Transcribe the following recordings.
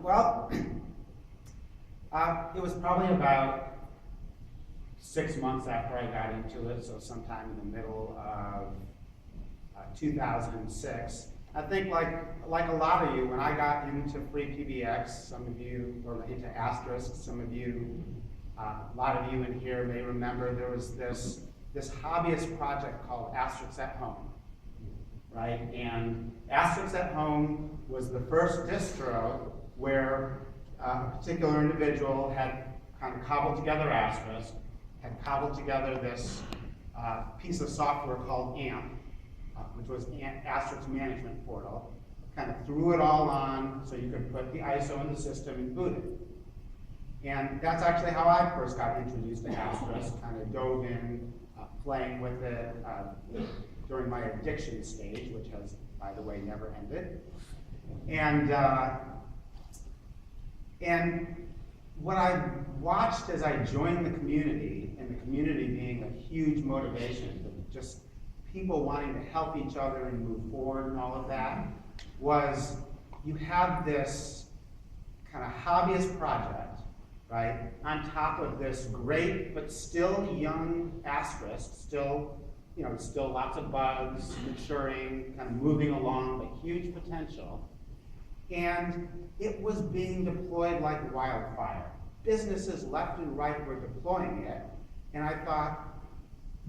Well, it was probably about 6 months after I got into it, so sometime in the middle of 2006. I think like a lot of you, when I got into FreePBX, some of you, or into Asterisk, some of you, a lot of you in here may remember there was this hobbyist project called Asterisk at Home, right? And Asterisk at Home was the first distro where a particular individual had kind of cobbled together Asterisk, had cobbled together this piece of software called AMP, which was Asterisk's management portal, kind of threw it all on so you could put the ISO in the system and boot it. And that's actually how I first got introduced to Asterisk, kind of dove in, playing with it during my addiction stage, which has, by the way, never ended. And what I watched as I joined the community, and the community being a huge motivation, just people wanting to help each other and move forward and all of that, was you have this kind of hobbyist project, right, on top of this great but still young Asterisk, still lots of bugs, maturing, kind of moving along, but huge potential. And it was being deployed like wildfire. Businesses left and right were deploying it, and I thought,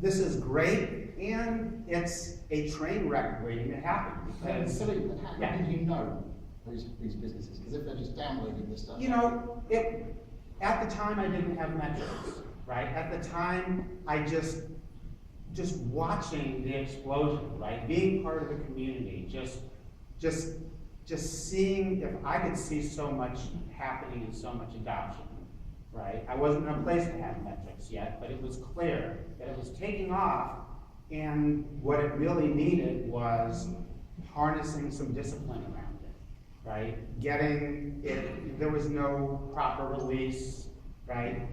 this is great, and it's a train wreck waiting to happen. Because, Philippe, how did you know these businesses? Because if they're just downloading this stuff. You know, at the time I didn't have metrics, right? At the time, I just watching the explosion, right? Being part of the community, just seeing if I could see so much happening and so much adoption, right? I wasn't in a place to have metrics yet, but it was clear that it was taking off, and what it really needed was harnessing some discipline around it, right? Getting it, there was no proper release, right?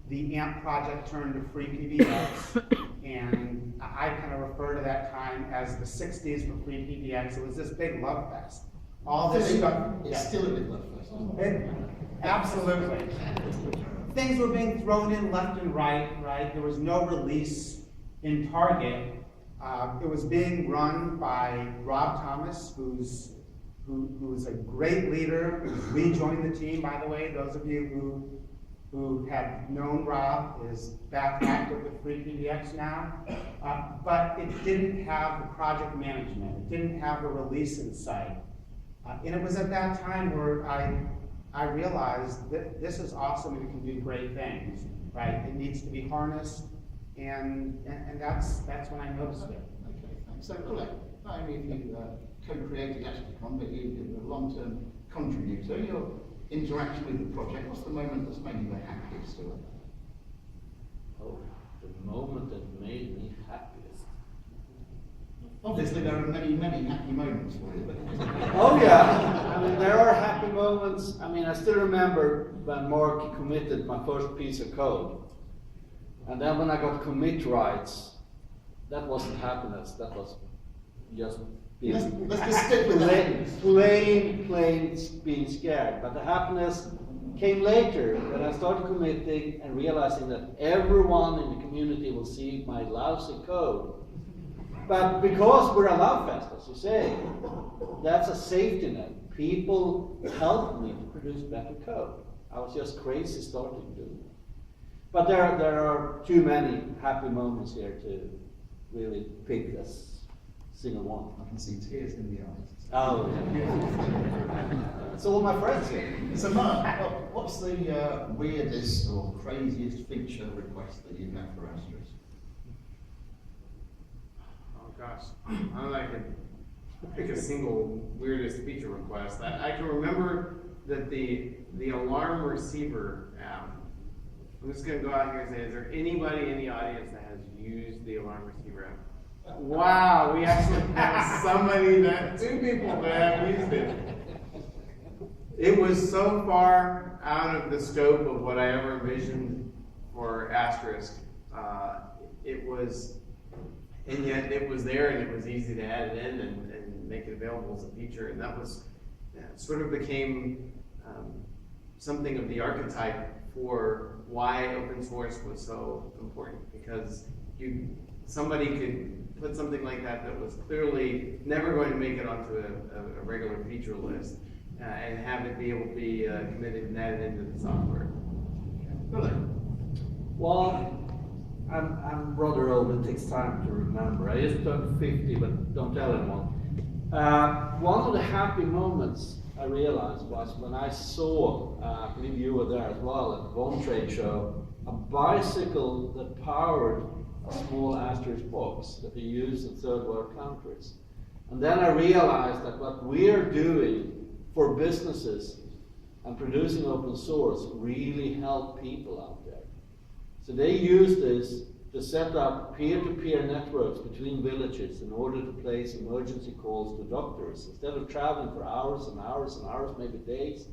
The AMP project turned to FreePBX, and I kind of refer to that time as the 60s for FreePBX. It was this big love fest. All this stuff. It's still a big love fest, isn't it? Absolutely. Things were being thrown in left and right? There was no release in Target. It was being run by Rob Thomas, who's a great leader, who's rejoined the team, by the way. Those of you who have known Rob is back active with FreePBX now. But it didn't have the project management. It didn't have a release in sight. And it was at that time where I realized that this is awesome and it can do great things, right? It needs to be harnessed, and that's when I noticed it. Okay, thanks. So, Olle, not only have you co-created AstriCon, but you're a long-term contributor. Your interaction with the project, what's the moment that's made you the happiest? Oh, the moment that made me happiest. Obviously, there are many, many happy moments for you. But Oh yeah, I mean there are happy moments. I mean I still remember when Mark committed my first piece of code, and then when I got commit rights, that wasn't happiness. That was just being let's just stick with that. plain being scared. But the happiness came later when I started committing and realizing that everyone in the community will see my lousy code. But because we're a love fest, as you say, that's a safety net. People helped me to produce better code. I was just crazy starting doing it. But there are too many happy moments here to really pick this single one. I can see tears in the eyes. Oh, yeah. It's all my friends here. So, Mark, what's the weirdest or craziest feature request that you've had for Asterisk? Gosh, I don't know if I could pick a single weirdest feature request. I can remember that the alarm receiver app, I'm just going to go out here and say, is there anybody in the audience that has used the alarm receiver app? Wow, we actually have two people that have used it. It was so far out of the scope of what I ever envisioned for Asterisk. And yet it was there, and it was easy to add it in and make it available as a feature. And that was sort of became something of the archetype for why open source was so important, because somebody could put something like that was clearly never going to make it onto a regular feature list, and have it be able to be committed and added into the software. Really? Well, I'm rather old, it takes time to remember. I just turned 50, but don't tell anyone. One of the happy moments I realized was when I saw, I believe you were there as well, at one trade show, a bicycle that powered a small Asterisk box that they use in third world countries. And then I realized that what we're doing for businesses and producing open source really help people out there. So they use this to set up peer-to-peer networks between villages in order to place emergency calls to doctors. Instead of traveling for hours and hours and hours, maybe days,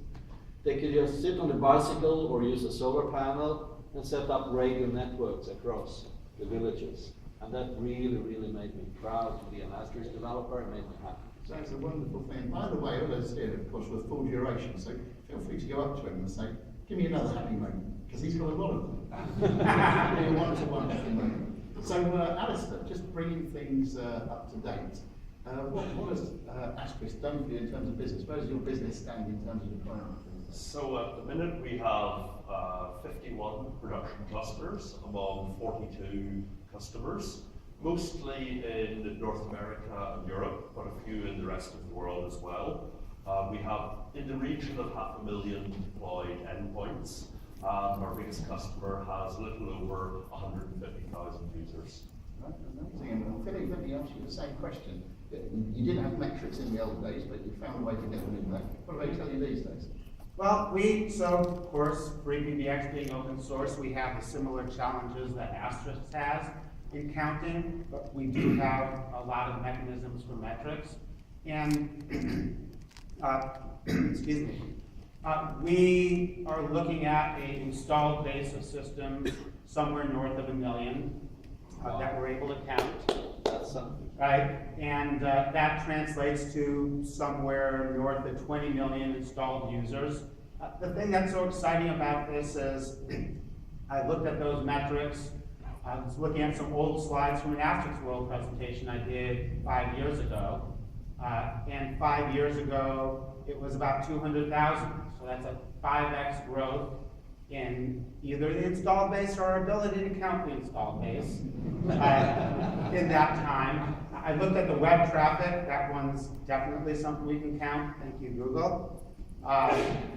they could just sit on a bicycle or use a solar panel and set up radio networks across the villages. And that really, really made me proud to be an Asterisk developer and made me happy. So it's a wonderful thing. By the way, Ole's here, of course, with full duration, so feel free to go up to him and say, give me another happy moment, because he's got a lot of them. A one-to-one happy moment. So, Alistair, just bringing things up to date, what has Asterisk done for you in terms of business? Where does your business stand in terms of deployment? So at the minute we have 51 production clusters among 42 customers, mostly in North America and Europe, but a few in the rest of the world as well. We have in the region of 500,000 deployed endpoints, and our biggest customer has a little over 150,000 users. Right, amazing. And Philippe, let me ask you the same question. You didn't have metrics in the old days, but you found a way to get them in there. What do they tell you these days? Well, so of course, FreePBX being open source, we have the similar challenges that Asterisk has in counting, but we do have a lot of mechanisms for metrics. And, excuse me, we are looking at an installed base of systems somewhere north of 1 million that we're able to count. That's something. Right, and that translates to somewhere north of 20 million installed users. The thing that's so exciting about this is I looked at those metrics. I was looking at some old slides from an Asterisk World presentation I did 5 years ago. And 5 years ago, it was about 200,000. So that's a 5x growth in either the installed base or our ability to count the installed base in that time. I looked at the web traffic. That one's definitely something we can count. Thank you, Google.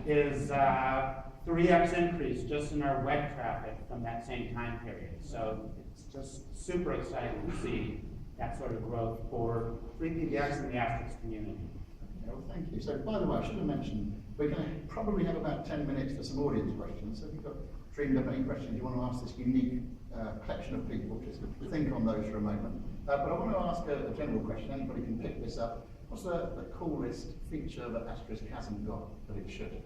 Is 3x increase just in our web traffic from that same time period. So it's just super exciting to see that sort of growth for FreePBX and the Asterisk community. Okay, well, thank you. So, by the way, I should have mentioned, we're going to probably have about 10 minutes for some audience questions. So if you've got dreamed up any questions you want to ask this unique collection of people, just think on those for a moment. But I want to ask a general question. Anybody can pick this up. What's the coolest feature that Asterisk hasn't got that it should?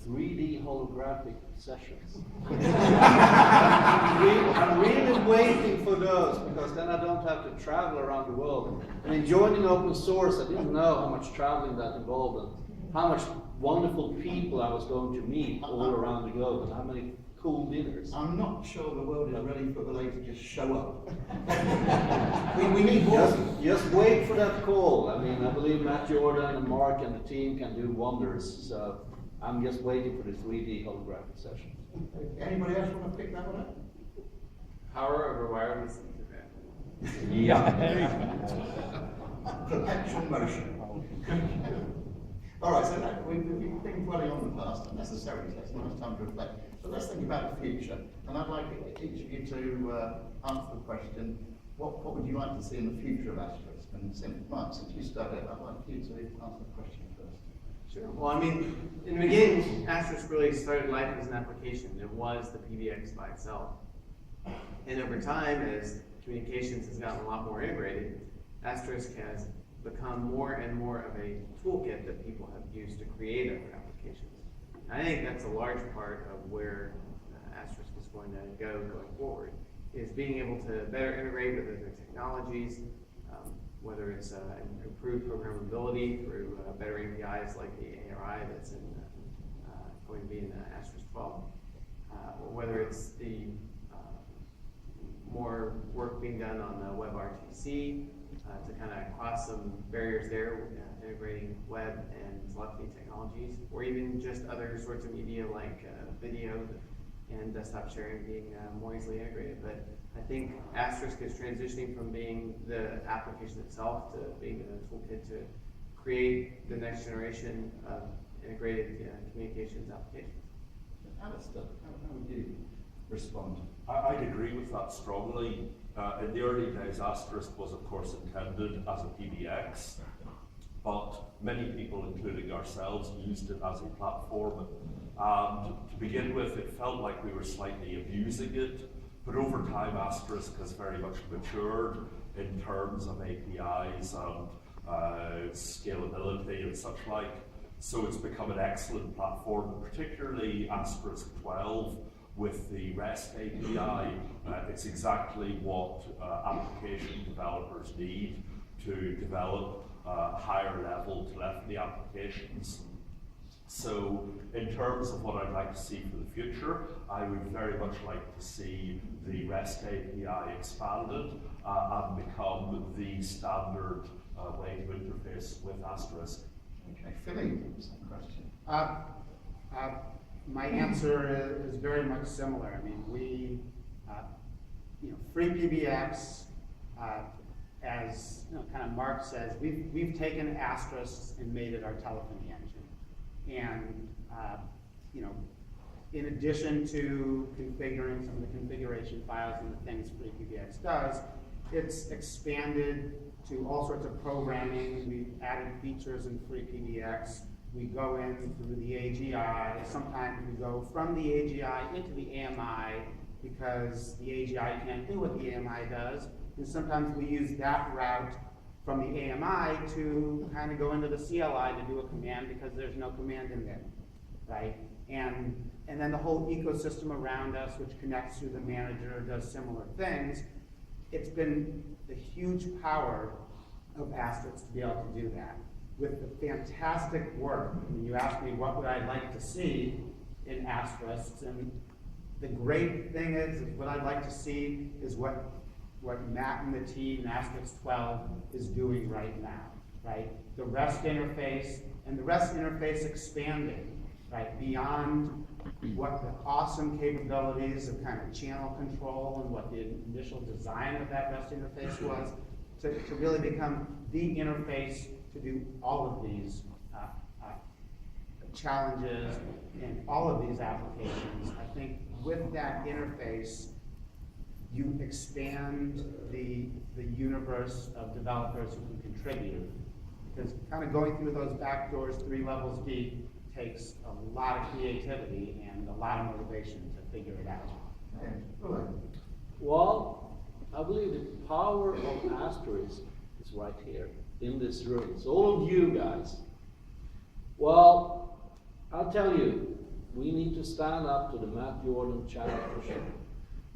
3D holographic sessions. I'm really waiting for those, because then I don't have to travel around the world. And in joining open source, I didn't know how much traveling that involved and how much wonderful people I was going to meet all around the globe and how many cool dinners. I'm not sure the world is ready for the lady to just show up. we need more. Just wait for that call. I mean, I believe Matt Jordan and Mark and the team can do wonders. So I'm just waiting for the 3D holographic session. Anybody else want to pick that one up? Power over wireless internet. Yeah. Perpetual motion. All right, so we've been dwelling on the past, not necessarily, so it's a nice time to reflect. So let's think about the future. And I'd like each of you to answer the question, what would you like to see in the future of Asterisk? And Mark, since you started, I'd like you to answer the question first. Sure. Well, I mean, in the beginning, Asterisk really started life as an application. It was the PBX by itself. And over time, as communications has gotten a lot more integrated, Asterisk has become more and more of a toolkit that people have used to create other applications. And I think that's a large part of where Asterisk is going to go going forward, is being able to better integrate with other technologies, whether it's improved programmability through better APIs like the ARI that's going to be in Asterisk 12, or whether it's the more work being done on the WebRTC to kind of cross some barriers there, integrating web and telephony technologies, or even just other sorts of media like video and desktop sharing being more easily integrated. But I think Asterisk is transitioning from being the application itself to being a toolkit to create the next generation of integrated communications applications. Alistair, how would you respond? I'd agree with that strongly. In the early days, Asterisk was, of course, intended as a PBX, but many people, including ourselves, used it as a platform. And to begin with, it felt like we were slightly abusing it, but over time, Asterisk has very much matured in terms of APIs and scalability and such like. So it's become an excellent platform, particularly Asterisk 12 with the REST API. It's exactly what application developers need to develop higher level telephony applications. So in terms of what I'd like to see for the future, I would very much like to see the REST API expanded and become the standard way to interface with Asterisk. Okay, Philippe, same question. My answer is very much similar. I mean, we, FreePBX, as kind of Mark says, we've taken Asterisk and made it our telephony engine. And, in addition to configuring some of the configuration files and the things FreePBX does, it's expanded to all sorts of programming. We've added features in FreePBX. We go in through the AGI. Sometimes we go from the AGI into the AMI because the AGI can't do what the AMI does. And sometimes we use that route from the AMI to kind of go into the CLI to do a command because there's no command in there, right? And then the whole ecosystem around us, which connects through the manager, does similar things. It's been the huge power of Asterisk to be able to do that. With the fantastic work, I mean, you asked me what would I like to see in Asterisk, and the great thing is what I'd like to see is what Matt and the team in Asterisk 12 is doing right now, right? The REST interface, and the REST interface expanding, right, beyond what the awesome capabilities of kind of channel control and what the initial design of that REST interface was, to really become the interface to do all of these challenges and all of these applications. I think with that interface, you expand the universe of developers who can contribute. Because kind of going through those back doors 3 levels deep takes a lot of creativity and a lot of motivation to figure it out. Well, I believe the power of Asterisk is right here in this room. So all of you guys, well, I'll tell you, we need to stand up to the Matt Jordan challenge.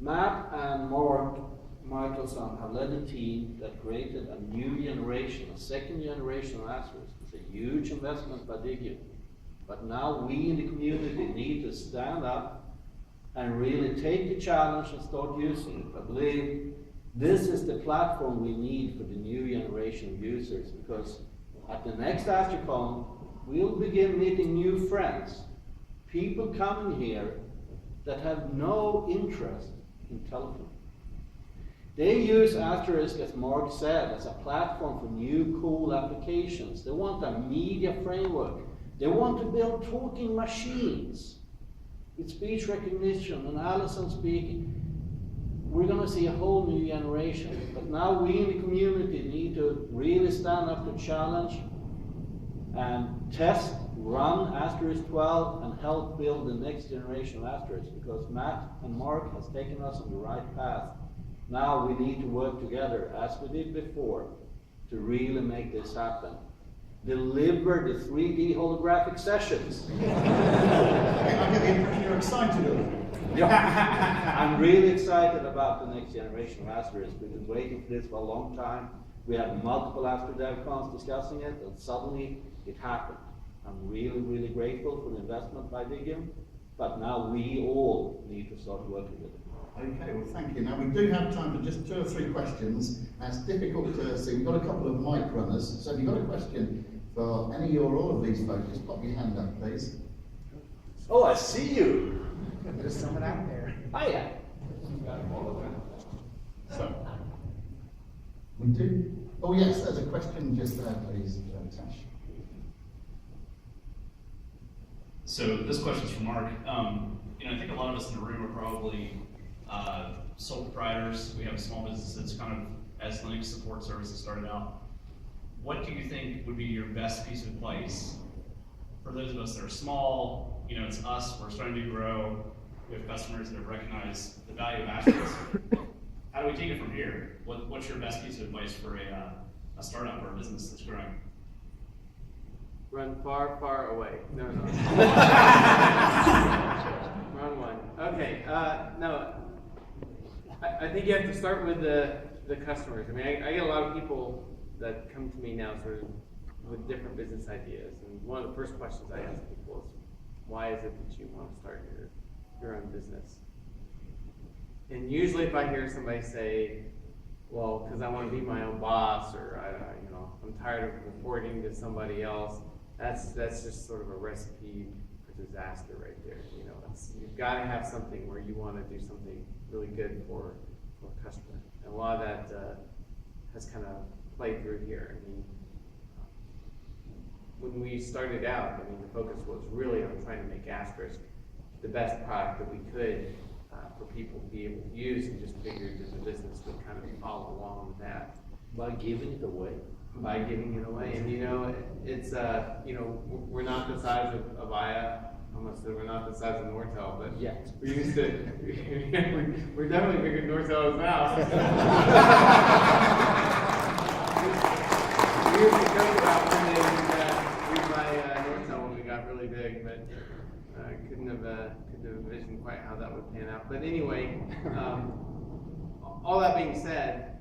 Matt and Mark Michelson have led a team that created a new generation, a second generation of Asterisk. It's a huge investment by Digium. But now we in the community need to stand up and really take the challenge and start using it. I believe this is the platform we need for the new generation of users, because at the next AstriCon, we'll begin meeting new friends. People coming here that have no interest in telephony. They use Asterisk, as Mark said, as a platform for new cool applications. They want a media framework. They want to build talking machines with speech recognition and Allison speaking. We're going to see a whole new generation. But now we in the community need to really stand up to challenge and test, run Asterisk 12 and help build the next generation of Asterisk, because Matt and Mark has taken us on the right path. Now we need to work together, as we did before, to really make this happen. Deliver the 3D holographic sessions. I get the impression you're excited about it. Yeah. I'm really excited about the next generation of Asterisk. We've been waiting for this for a long time. We had multiple AstriDevCons discussing it, and suddenly it happened. I'm really, really grateful for the investment by Digium, but now we all need to start working with it. Okay, well, thank you. Now, we do have time for just 2 or 3 questions. It's difficult to see. We've got a couple of mic runners. So if you've got a question for any or all of these folks, just pop your hand up, please. Oh, I see you. There's someone out there. Hiya. So, we do. Oh, yes, there's a question just there, please, Tash. So this question's for Mark. I think a lot of us in the room are probably sole proprietors. We have small businesses, kind of as Linux support services started out. What do you think would be your best piece of advice for those of us that are small? It's us. We're starting to grow. We have customers that have recognized the value of Asterisk. How do we take it from here? What's your best piece of advice for a startup or a business that's growing? Run far, far away. No. Wrong one. Okay. No. I think you have to start with the customers. I mean, I get a lot of people that come to me now sort of with different business ideas, and one of the first questions I ask people is, why is it that you want to start your own business? And usually if I hear somebody say, well, because I want to be my own boss, or I'm tired of reporting to somebody else, that's just sort of a recipe for disaster right there. You've got to have something where you want to do something really good for a customer. And a lot of that has kind of played through here. I mean, when we started out, the focus was really on trying to make Asterisk the best product that we could for people to be able to use, and just figured that the business would kind of follow along with that. By giving it away. By giving it away. And it's we're not the size of Avaya. I almost said we're not the size of Nortel, but Yet. we used to. We're definitely bigger than Nortel is now. We used to joke about one day we'd buy Nortel when we got really big, but couldn't have envisioned quite how that would pan out. But anyway, all that being said,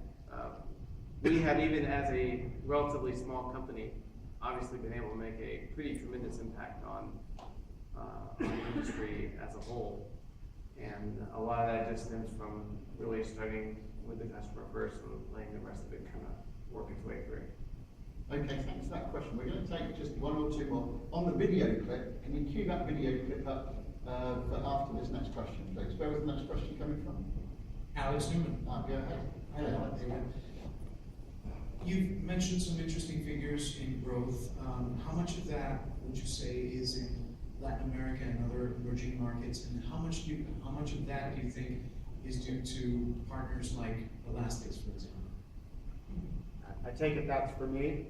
we have, even as a relatively small company, obviously been able to make a pretty tremendous impact on the industry as a whole. And a lot of that just stems from really starting with the customer first and letting the rest of it kind of work its way through. Okay, thanks for that question. We're going to take just 1 or 2 more. On the video clip, can you cue that video clip up for after this next question, please? Where was the next question coming from? Alex Newman. Go ahead. Hi, Alex. You've mentioned some interesting figures in growth. How much of that would you say is in Latin America and other emerging markets, and how much of that do you think is due to partners like Asterisk, for example? I take it that's for me.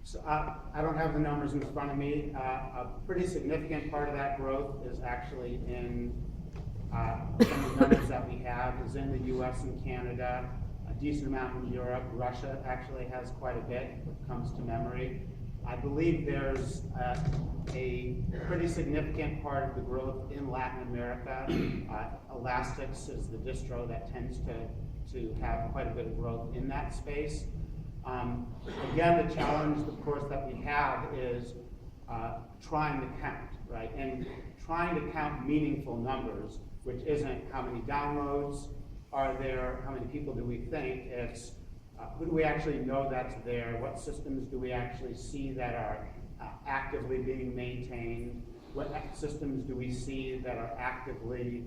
So I don't have the numbers in front of me. A pretty significant part of that growth is actually in some of the numbers that we have is in the US and Canada, a decent amount in Europe. Russia actually has quite a bit when it comes to memory. I believe there's a pretty significant part of the growth in Latin America. Elastics is the distro that tends to have quite a bit of growth in that space. Again, the challenge, of course, that we have is trying to count, right? And trying to count meaningful numbers, which isn't how many downloads are there, how many people do we think, it's who do we actually know that's there, what systems do we actually see that are actively being maintained, what systems do we see that are actively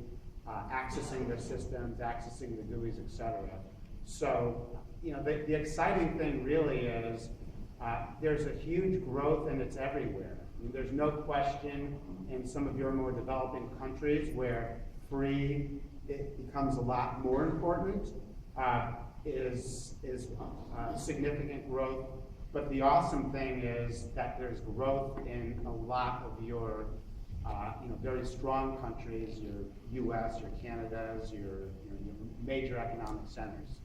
accessing their systems, accessing the GUIs, etc. So, the exciting thing really is there's a huge growth and it's everywhere. I mean, there's no question in some of your more developing countries where free it becomes a lot more important, is significant growth. But the awesome thing is that there's growth in a lot of your very strong countries, your US, your Canadas, your major economic centers.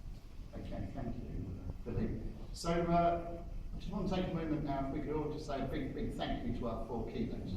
Okay, thank you, Philippe. So I just want to take a moment now, if we could all just say a big, big thank you to our 4 keynotes.